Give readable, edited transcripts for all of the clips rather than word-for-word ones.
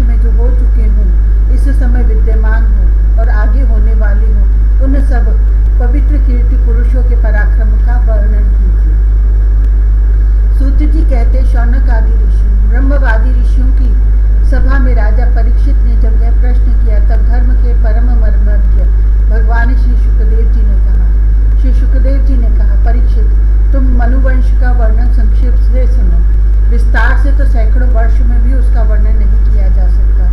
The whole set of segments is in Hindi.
भविष्य में जो हो चुके हों, इस समय विद्यमान हो और आगे होने वाले हों, उन सब पवित्र कीर्ति पुरुषों के पराक्रम का वर्णन कीजिए। सूत जी कहते, शौनक आदि ऋषि, ब्रह्मवादी ऋषियों की सभा में राजा परीक्षित ने जब यह प्रश्न किया, तब धर्म के परम मर्मज्ञ भगवान श्री सुखदेव जी ने कहा, परीक्षित, तुम मनुवंश का वर्णन संक्षेप से सुनो। विस्तार से तो सैकड़ों वर्ष में भी उसका वर्णन नहीं किया जा सकता।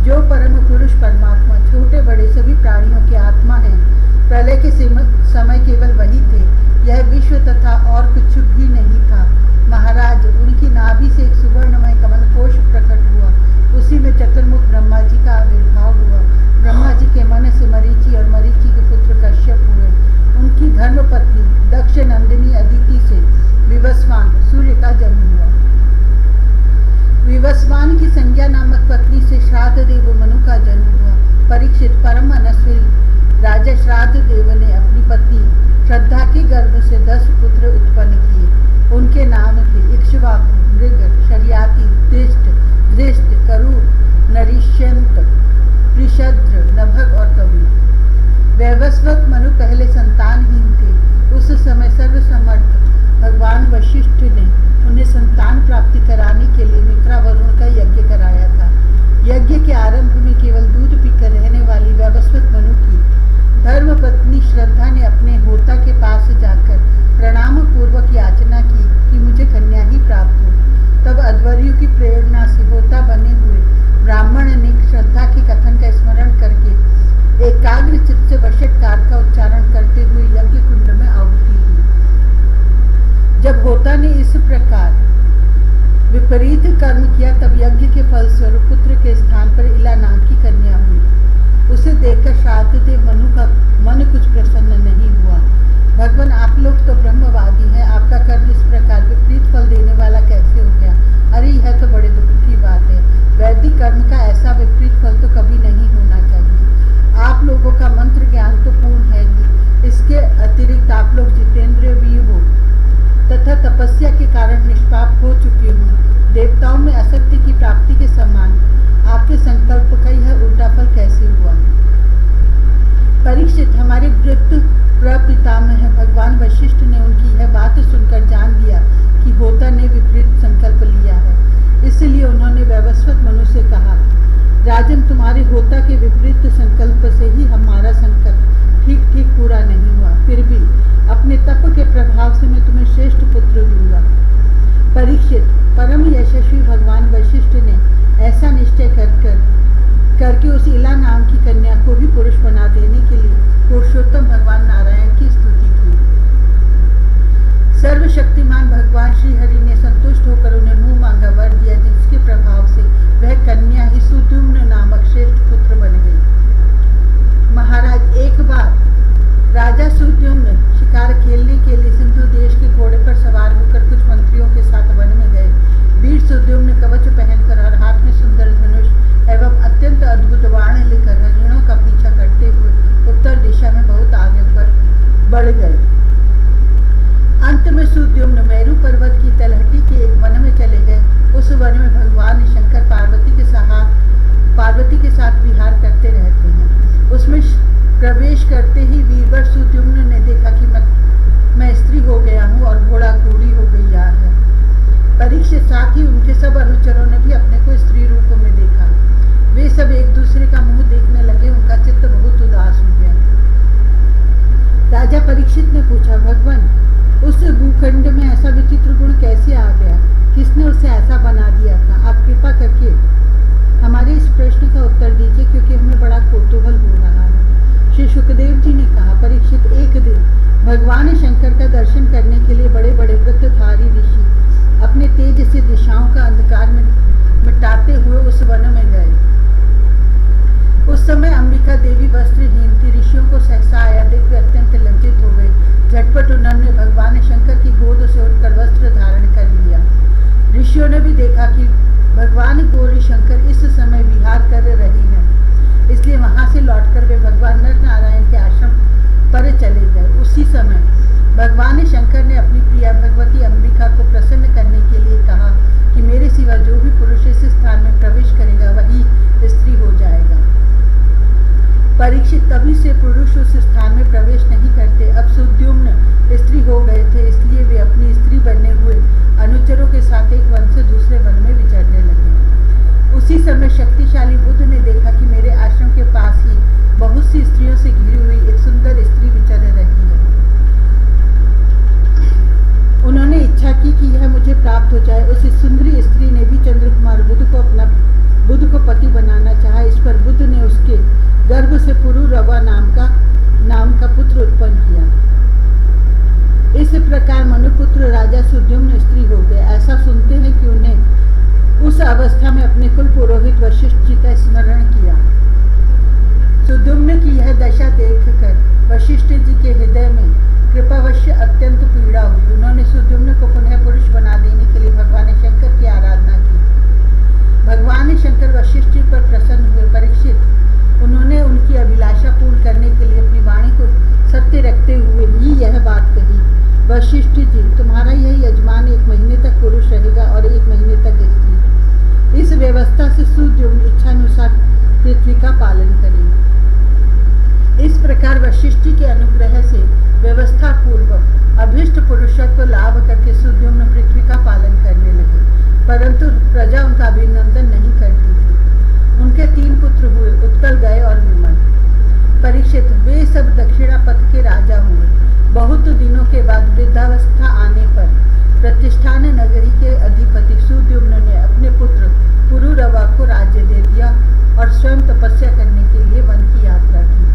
जो परम पुरुष परमात्मा छोटे बड़े सभी प्राणियों की आत्मा है, प्रलय के समय केवल वही थे। यह विश्व तथा और कुछ भी नहीं था। महाराज, उनकी नाभि से एक सुवर्णमय कमल कोश प्रकट हुआ। उसी में चतुर्मुख ब्रह्मा जी का आविर्भाव हुआ। ब्रह्मा जी के मन से मरीचि और मरीचि के पुत्र कश्यप हुए। उनकी धर्मपत्नी दक्ष नंदिनी अदिति से विवस्वान सूर्य का जन्म हुआ। विवस्वान की संज्ञा नामक पत्नी से श्राद्ध देव मनु का जन्म हुआ। परीक्षित, परम मनस्वी राजा श्राद्ध देव ने अपनी पत्नी श्रद्धा के गर्भ से 10 पुत्र उत्पन्न किए। उनके नाम थे इक्ष्वाकु, मृग, शर्याति, दृष्ट, करु, नरिष्यंत, त्रिशद्र, नभग और कवि। वैवस्वत मनु पहले संतानहीन थे। उस समय सर्वसमर्थ भगवान वशिष्ठ ने उन्हें संतान प्राप्ति कराने के लिए मित्रावरुण का यज्ञ कराया था। यज्ञ के आरंभ में केवल दूध पीकर रहने वाली वैवस्वत मनु की धर्मपत्नी श्रद्धा ने अपने होता के पास जाकर प्रणाम पूर्वक याचना की कि मुझे कन्या ही प्राप्त हो। तब अध्वर्यु की प्रेरणा से होता बने हुए ब्राह्मण ने श्रद्धा के कथन का स्मरण करके एकाग्र चित्त से वषटकार का उच्चारण करते हुए यज्ञ कुंड में आहुति दी। जब होता ने इस प्रकार विपरीत कर्म किया, तब यज्ञ के फलस्वरूप पुत्र के स्थान पर इला नाम की कन्या हुई। उसे देखकर श्राद्ध देव मनु का मन कुछ प्रसन्न नहीं हुआ। भगवान, आप लोग तो ब्रह्मवादी हैं, आपका कर्म इस प्रकार विपरीत फल देने वाला कैसे हो गया? अरे यह तो बड़े दुख की बात है। वैदिक कर्म का ऐसा विपरीत फल तो कभी नहीं होना चाहिए। आप लोगों का मंत्र ज्ञान तो पूर्ण है ही, इसके अतिरिक्त आप लोग जितेंद्रिय भी हो तथा तपस्या के कारण निष्पाप हो चुके हो। देवताओं में असत्य की प्राप्ति के समान आपके संकल्प का यह उल्टा फल कैसे हुआ? परीक्षित, हमारे वृत्त प्रपितामह भगवान वशिष्ठ ने उनकी यह बात सुनकर जान लिया कि होता ने विपरीत संकल्प लिया है। इसलिए उन्होंने वैवस्वत मनु से कहा, राजन, तुम्हारे होता के विपरीत संकल्प से ही हमारा संकल्प ठीक पूरा नहीं हुआ। फिर भी अपने तप के प्रभाव से मैं तुम्हें श्रेष्ठ पुत्र दूंगा। परीक्षित, परम यशस्वी भगवान वशिष्ठ ने ऐसा निश्चय करके उस इला नाम की कन्या को भी पुरुष बना देने के लिए पुरुषोत्तम भगवान नारायण की स्तुति की। सर्वशक्तिमान भगवान श्री हरि ने संतुष्ट होकर उन्हें मुंह मांगा वर दिया, जिसके प्रभाव से वह कन्या ही सुद्युम्न नामक श्रेष्ठ पुत्र बन गई। महाराज, एक बार राजा सुद्युम्न शिकार खेलने के लिए सिंधु देश के घोड़े पर सवार होकर कुछ मंत्रियों के साथ वन में गए। वीर सुद्युम्न कवच पहनकर और हाथ में सुंदर धनुष एवं अत्यंत अद्भुत बाण लेकर हरिणों का पीछा करते हुए उत्तर दिशा में बहुत आगे बढ़ गए। अंत में सुद्युम्न मेरू पर्वत की तलहटी के एक वन में चले गए। उस वन में भगवान शंकर पार्वती के साथ विहार करते रहते हैं। उसमें प्रवेश करते ही वीरवर सुद्युम्न ने देखा कि मैं स्त्री हो गया हूँ और घोड़ा घोड़ी हो गई है। परीक्षित, साथ ही उनके सब अनुचरों ने भी अपने को स्त्री रूप में देखा। वे सब एक दूसरे का मुंह देखने लगे। उनका चित्त बहुत उदास हो गया। राजा परीक्षित ने पूछा, भगवान, उस भूखंड में ऐसा विचित्र गुण कैसे आ गया? किसने उसे ऐसा बना दिया था? आप कृपा करके हमारे इस प्रश्न का उत्तर दीजिए, क्योंकि हमें बड़ा कौतूहल हो रहा है। श्री सुखदेव जी ने कहा, परीक्षित, एक दिन भगवान शंकर का दर्शन करने के लिए बड़े बड़े व्रतधारी ऋषि अपने तेज से दिशाओं का अंधकार मिटाते हुए उस वन में गए। उस समय अंबिका देवी वस्त्रहीन थी। ऋषियों को सहसा आया देख वे अत्यंत लज्जित हो गए। झटपट उन्होंने भगवान शंकर की गोद से उठकर वस्त्र धारण कर लिया। ऋषियों ने भी देखा कि भगवान गौरी शंकर इस समय विहार कर रहे हैं, इसलिए वहां से लौटकर वे भगवान नर नारायण के आश्रम पर चले गए। उसी समय भगवान शंकर ने अपनी प्रिया भगवती अंबिका को प्रसन्न करने के लिए कहा कि मेरे सिवा जो भी पुरुष इस स्थान में प्रवेश करेगा वही अभी से पुरुष उस स्थान में प्रवेश नहीं करते। अब सुद्युम्न स्त्री हो गए थे, इसलिए वे अपनी स्त्री बने हुए अनुचरों के साथ एक वन से दूसरे वन में विचरने लगे। उसी समय शक्तिशाली बुद्ध ने देखा कि मेरे आश्रम के पास ही बहुत सी स्त्रियों से घिरी हुई एक सुंदर स्त्री विचर रही है। उन्होंने इच्छा की कि यह मुझे प्राप्त हो जाए। उस सुंदरी स्त्री ने भी चंद्रकुमार बुद्ध को पति बनाना चाहा। इस पर बुद्ध ने उसके गर्भ से पुरुरवा नाम का पुत्र उत्पन्न किया। इस प्रकार मनुपुत्र राजा सुद्युम्न स्त्री हो गए। ऐसा सुनते हैं कि उन्हें उस अवस्था में अपने कुल पुरोहित वशिष्ठ जी का स्मरण किया। सुद्युम्न की यह दशा देखकर वशिष्ठ जी के हृदय में कृपावश्य अत्यंत पीड़ा हुई। उन्होंने सुद्युम्न को पुनः पुरुष बना देने के लिए भगवान शंकर की आराधना की। भगवान शंकर वशिष्ठ जी पर प्रसन्न हुए। परीक्षित, उन्होंने उनकी अभिलाषा पूर्ण करने के लिए अपनी वाणी को सत्य रखते हुए ही यह बात कही, वशिष्ठ जी, तुम्हारा यह यजमान 1 महीने तक पुरुष रहेगा और 1 महीने तक स्त्री। इस व्यवस्था से सुद्युम्न इच्छानुसार पृथ्वी का पालन करें। इस प्रकार वशिष्ठ जी के अनुग्रह से व्यवस्था पूर्वक अभिष्ट पुरुषत्व लाभ करके सुद्युम्न पृथ्वी का पालन करने लगे, परंतु प्रजा उनका अभिनंदन नहीं करती थी। उनके 3 पुत्र हुए, उत्कल, गय और विमल। परीक्षित, वे सब दक्षिणा पथ के राजा हुए। बहुत दिनों के बाद वृद्धावस्था आने पर प्रतिष्ठान नगरी के अधिपति सुद्युम्न ने अपने पुत्र पुरुरवा को राज्य दे दिया और स्वयं तपस्या करने के लिए वन की यात्रा की।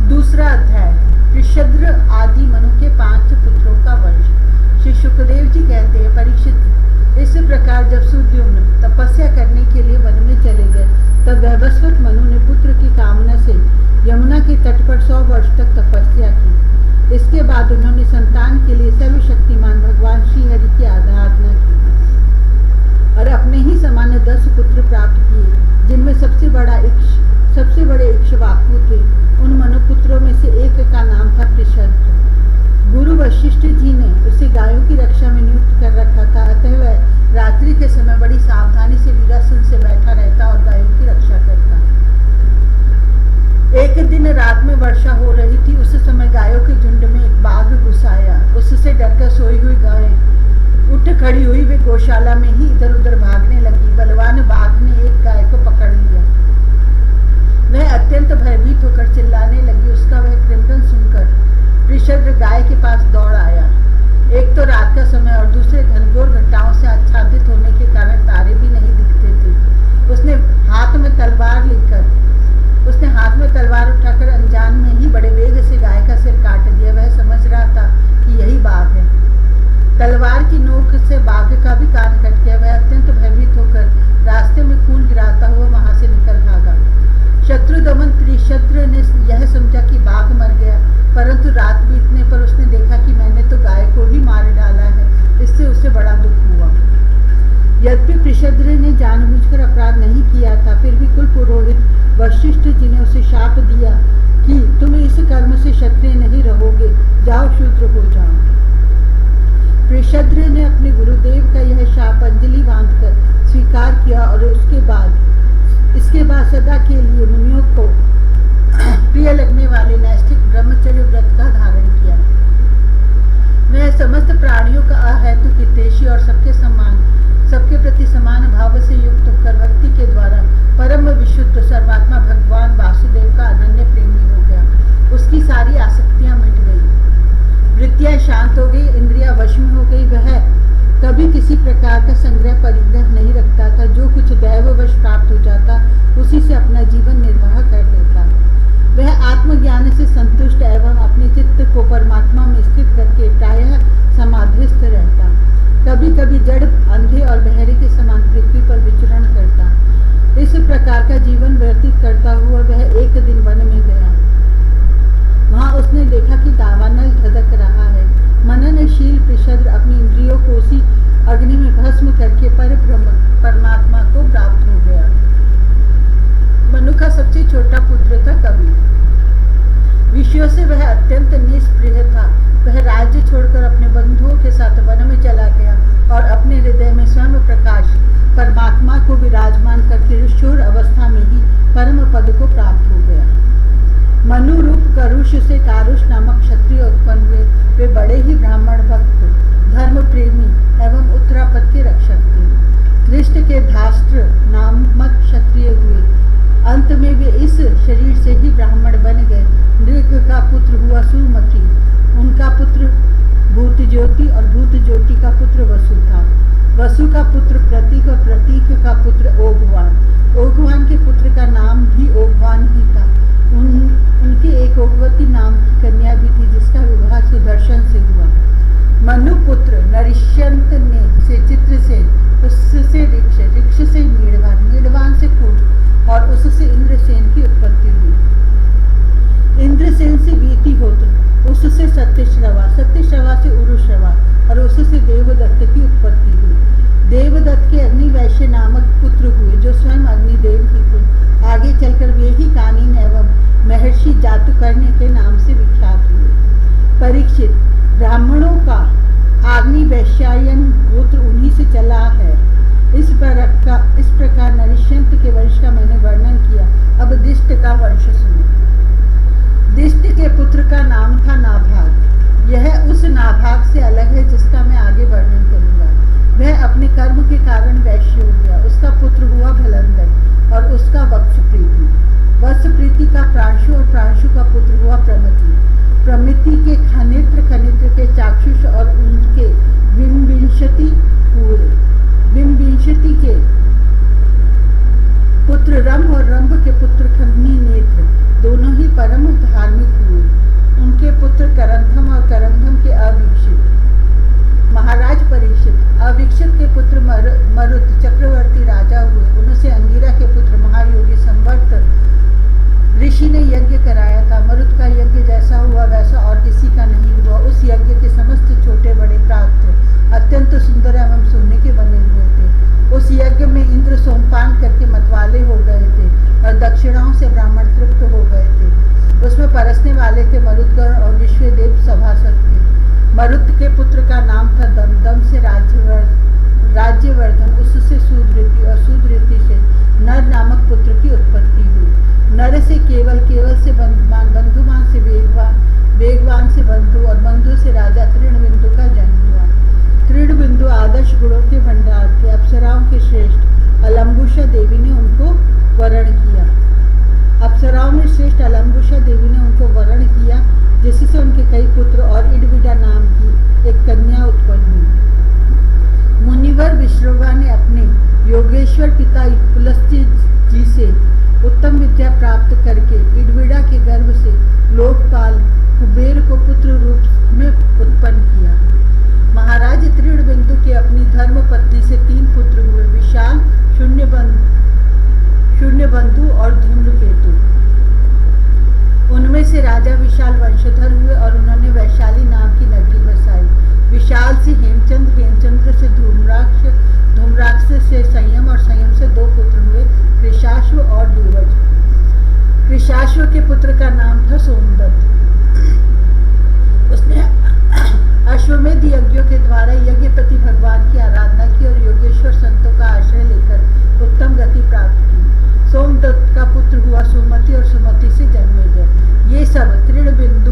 दूसरा अध्याय, ऋषद्र आदि मनु के 5 पुत्रों का वंश। श्री सुखदेव जी कहते हैं, परीक्षित, इस प्रकार जब सुद्युम्न तपस्या करने के लिए वन में चले गए, तब वैवस्वत मनु ने पुत्र की कामना से यमुना के तट पर 100 वर्ष तक तपस्या की। इसके बाद उन्होंने संतान के लिए सर्वशक्तिमान भगवान श्रीहरि की आराधना की और अपने ही समान 10 पुत्र प्राप्त किए, जिनमें सबसे बड़े इक्ष्वाकु थे। उन मनुपुत्रों में से एक का नाम था पृषद्र। गुरु वशिष्ठ जी ने उसे गायों की रक्षा में नियुक्त कर रखा था, अतः वह रात्रि के समय बड़ी सावधानी से वीरासन से बैठा रहता और गायों की रक्षा करता। एक दिन रात में वर्षा हो रही थी। उस समय गायों के झुंड में एक बाघ घुस आया। उससे डरकर सोई हुई गायें उठ खड़ी हुई, वे गौशाला में ही इधर उधर भागने लगी। बलवान बाघ ने एक गाय को पकड़ लिया। वह अत्यंत भयभीत होकर चिल्लाने लगी। उसका वह क्रंदन सुनकर पृषद्र गाय के पास दौड़ आया। एक तो रात का समय और दूसरे घनघोर घटाओं से आच्छादित होने के कारण तारे भी नहीं दिखते थे। उसने हाथ में तलवार उठाकर अनजान में ही बड़े वेग से गाय का सिर काट दिया। वह समझ रहा था कि यही बाघ है। तलवार की नोक से बाघ का भी कान कट गया। वह अत्यंत भयभीत होकर रास्ते में खून गिराता हुआ वहां से निकल भागा। शत्रुदमन पृषद्र ने यह समझा कि बाघ मर गया, परंतु रात बीतने पर उसने देखा कि मैंने तो गाय को ही मार डाला है। इससे उसे बड़ा दुख हुआ। यद्यपि पृषद्र ने जानबूझकर अपराध नहीं किया था, फिर भी कुल पुरोहित वशिष्ठ जी ने उसे शाप दिया कि तुम इस कर्म से क्षत्रिय नहीं रहोगे, जाओ शूद्र हो जाओ। पृषद्र ने अपने गुरुदेव का यह शाप अंजलि बांधकर स्वीकार किया और इसके बाद सदा के लिए मुनियों को प्रिय लगने वाले नैष्ठिक ब्रह्मचर्य व्रत का धारण किया। वह समस्त प्राणियों का अहेतु हितैषी और सबके प्रति समान भाव से युक्त होकर भक्ति के द्वारा परम विशुद्ध सर्वात्मा भगवान वासुदेव का अनन्य प्रेमी हो गया। उसकी सारी आसक्तियां मिट गई, वृत्तियां शांत हो गई, इंद्रियां वश में हो गई। वह कभी किसी प्रकार का संग्रह परिग्रह नहीं रखता था। जो कुछ दैववश प्राप्त हो जाता, उसी से अपना जीवन निर्वाह कर लेता। वह आत्मज्ञान से संतुष्ट एवं अपने चित्त को परमात्मा में स्थित करके प्रायः समाधिस्थ रहता। कभी कभी जड़, अंधे और बहरे के समान पृथ्वी पर विचरण करता। इस प्रकार का जीवन व्यतीत करता हुआ वह एक दिन वन में गया। वहां उसने देखा कि दावानल धधक रहा है। मननशील पृषद्र अपनी इंद्रियों को उसी अग्नि में भस्म करके परमात्मा को प्राप्त हो गया। मनु का सबसे छोटा पुत्र था कवि। विषयों से वह अत्यंत निष्प्रिय था। वह राज्य छोड़कर अपने बंधुओं के साथ वन में चला गया और अपने हृदय में स्वयं प्रकाश परमात्मा को विराजमान करुष से कारुष नामक क्षत्रिय उत्पन्न हुए। वे बड़े ही ब्राह्मण भक्त, धर्म प्रेमी एवं उत्तरापद के रक्षक थे। कृष्ण के धाष्ट्र नामक क्षत्रिय हुए। अंत में वे इस शरीर से ही ब्राह्मण बन गए। नृग का पुत्र हुआ सुमति, उनका पुत्र भूतज्योति और भूतज्योति का पुत्र वसु था। वसु का पुत्र प्रतीक और प्रतीक का पुत्र ओघवान। ओघवान के पुत्र का नाम भी ओघवान ही था। उनकी एक ओघवती नाम की कन्या भी थी, जिसका विवाह सुदर्शन से हुआ। मनुपुत्र नरिष्यंत ने से चित्रसेन, उससे ऋक्ष, ऋक्ष से मीड़वान, मीड़वान से कुट और उससे इंद्रसेन की उत्पत्ति हुई। इंद्रसेन से वीतिहोत्र, उससे सत्यश्रवा, सत्यश्रवा से उरुश्रवा और उससे देवदत्त की उत्पत्ति हुई। देवदत्त के अग्निवैश्य नामक पुत्र हुए, जो स्वयं अग्निदेव ही थे। आगे चलकर वे ही कानीन एवं महर्षि जातुकर्ण्य के नाम से विख्यात हुए। परीक्षित, ब्राह्मणों का अग्निवैश्यायन गोत्र उन्हीं से चला है। इस प्रकार नरिष्यंत के वंश का मैंने वर्णन किया। अब दिष्ट का वंश सुनो। दिष्ट के पुत्र का नाम था नाभाग। यह उस नाभाग से अलग है जिसका मैं आगे वर्णन करूंगा। वह अपने कर्म के कारण वैश्य हो गया। उसका पुत्र हुआ भलंदर और उसका वत्सप्रीति। वत्सप्रीति का प्रांशु और प्रांशु का पुत्र हुआ प्रमिति। प्रमिति के खनित्र, खनित्र के चाक्षुष और उनके बिंबिंशति हुए। बिंबिंशति के पुत्र रंभ और रंभ के पुत्र खग्नि नेत्र, दोनों ही परम धार्मिक हुए। उनके पुत्र करंधम और करंधम के अवीक्षित। महाराज परीक्षित, अवीक्षित के पुत्र मरुत चक्रवर्ती राजा हुए। उनसे अंगिरा के पुत्र महायोगी संवर्त ऋषि ने यज्ञ कराया था। मरुत का यज्ञ जैसा हुआ वैसा और किसी का नहीं हुआ। उस यज्ञ के समस्त छोटे बड़े पात्र अत्यंत सुंदर एवं सोने के बने हुए थे। उस यज्ञ में इंद्र सोमपान करके मतवाले हो गए थे और दक्षिणाओं से ब्राह्मण तृप्त हो गए थे। उसमें परसने वाले थे मरुदगण और विश्वदेव सभासद थे। मरुत के पुत्र का नाम था दमदम से राज्यवर्धन, उससे सूदृति और सूदृति से नर नामक पुत्र की उत्पत्ति हुई। नर से केवल, केवल से बंधुमान, बंधुमान से वेगवान, वेगवान से बंधु और बंधु से राजा तृणबिंदु का जन्म हुआ। तृणबिंदु आदर्श गुणों के भंडार थे, अप्सराओं के श्रेष्ठ। अलम्बुषा देवी ने उनको वरण किया। अप्सराओं में श्रेष्ठ अलम्बुषा देवी ने उनको वरण किया, जिससे उनके कई पुत्र और इडविडा नाम की एक कन्या उत्पन्न हुई। मुनिवर विश्रवा ने अपने योगेश्वर पिता पुलस्त्य जी से उत्तम विद्या प्राप्त करके इडविडा के गर्भ से लोकपाल कुबेर को पुत्र रूप में उत्पन्न किया। महाराज तृणबिंदु के अपनी धर्म पत्नी से 3 पुत्र हुए, विशाल, शून्यबंधु और धूम्रकेतु। उनमें से राजा विशाल वंशधर हुए और उन्होंने वैशाली नाम की नगरी बसाई। विशाल से हेमचंद्र, हेमचंद्र से धूम्राक्ष, धूम्राक्ष से संयम और संयम से 2 पुत्र हुए, कृशाश्व और देवज। कृशाश्व के पुत्र का नाम था सोमदत्त। उसने अश्वमेध यज्ञों के द्वारा यज्ञपति भगवान की आराधना की और योगेश्वर संतों का आश्रय लेकर उत्तम गति प्राप्त की। सोमदत्त का पुत्र हुआ सुमति और सुमति से जन्मेजय। ये सब तृणबिंदु